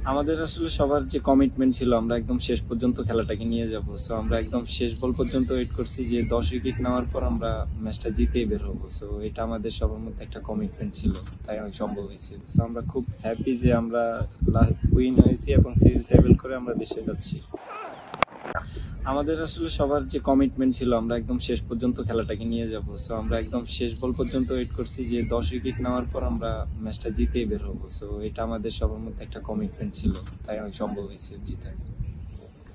আমাদের আসলে সবার যে কমিটমেন্ট ছিল আমরা একদম শেষ পর্যন্ত খেলাটাকে নিয়ে যাব। সো আমরা একদম শেষ বল পর্যন্ত ওয়েট করছি যে 10 উইকেট নেওয়ার পর আমরা ম্যাচটা জিতেই বের হবো। সো এটা আমাদের সবার মধ্যে একটা কমিটমেন্ট ছিল, তাই অনেক সম্ভব হয়েছে। সো আমরা খুব হ্যাপি যে আমরা উইন হয়েছি এবং সিরিজ লেভেল করে আমরা দেশে যাচ্ছি। আমাদের আসলে সবার যে কমিটমেন্ট ছিল আমরা একদম শেষ পর্যন্ত খেলাটাকে নিয়ে যাব। সো আমরা একদম শেষ বল পর্যন্ত ওয়েট করছি যে 10 উইকেট নেওয়ার পর আমরা ম্যাচটা জিতেই বের হবো। সো এটা আমাদের সবার মধ্যে একটা কমিটমেন্ট ছিল, তাই অনেক সম্ভব হয়েছে জিতে।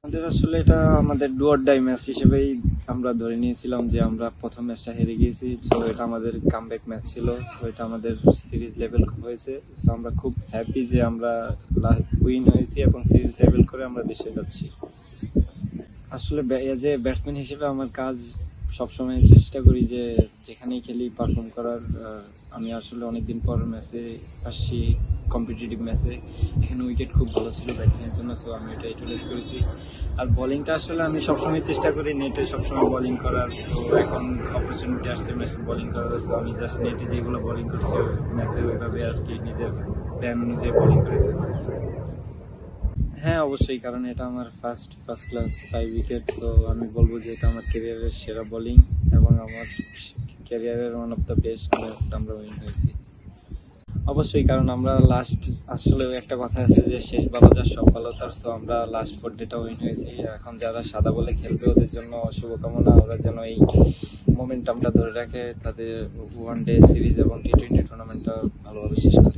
আমাদের আসলে এটা আমাদের ডু অর ডাই ম্যাচ হিসেবেই আমরা ধরে নিয়েছিলাম যে আমরা প্রথম ম্যাচটা হেরে গিয়েছি। সো এটা আমাদের কামব্যাক ম্যাচ ছিল। সো এটা আমাদের সিরিজ লেভেল হয়েছে। সো আমরা খুব হ্যাপি যে আমরা উইন হয়েছি এবং সিরিজ লেভেল করে আমরা দেশে যাচ্ছি। আসলে এজ এ ব্যাটসম্যান হিসেবে আমার কাজ সবসময় চেষ্টা করি যে যেখানেই খেলি পারফর্ম করার। আমি আসলে অনেকদিন পর ম্যাচে আসছি, কম্পিটিটিভ ম্যাচে। এখানে উইকেট খুব ভালো ছিল ব্যাটিংয়ের জন্য, সো আমি এটা ইউটিলাইজ করেছি। আর বোলিংটা আসলে আমি সবসময় চেষ্টা করি নেটে সবসময় বোলিং করার। তো এখন অপরচুনিটি আসছে ম্যাচে বোলিং করার, তো আমি জাস্ট নেটে যেগুলো বোলিং করছি ম্যাচে ওইভাবে আর কি নিজের প্ল্যান অনুযায়ী বোলিং করে সাকসেস হয়েছে। হ্যাঁ অবশ্যই, কারণ এটা আমার ফার্স্ট ক্লাস 5 উইকেট। সো আমি বলবো যে এটা আমার ক্যারিয়ারের সেরা বোলিং এবং আমার ক্যারিয়ারের one of the best match আমরা উইন হয়েছি। অবশ্যই, কারণ আমরা লাস্ট আসলে একটা কথা আছে যে শেষ ভালো যার সব ভালো তার। সো আমরা লাস্ট 4 ডেটা উইন হয়েছি। এখন যারা সাদা বলে খেলবে ওদের জন্য শুভকামনা, ওরা যেন এই মোমেন্টামটা ধরে রাখে, তাদের ওয়ান ডে সিরিজ এবং T20 টুর্নামেন্টটা ভালোভাবে শেষ করে।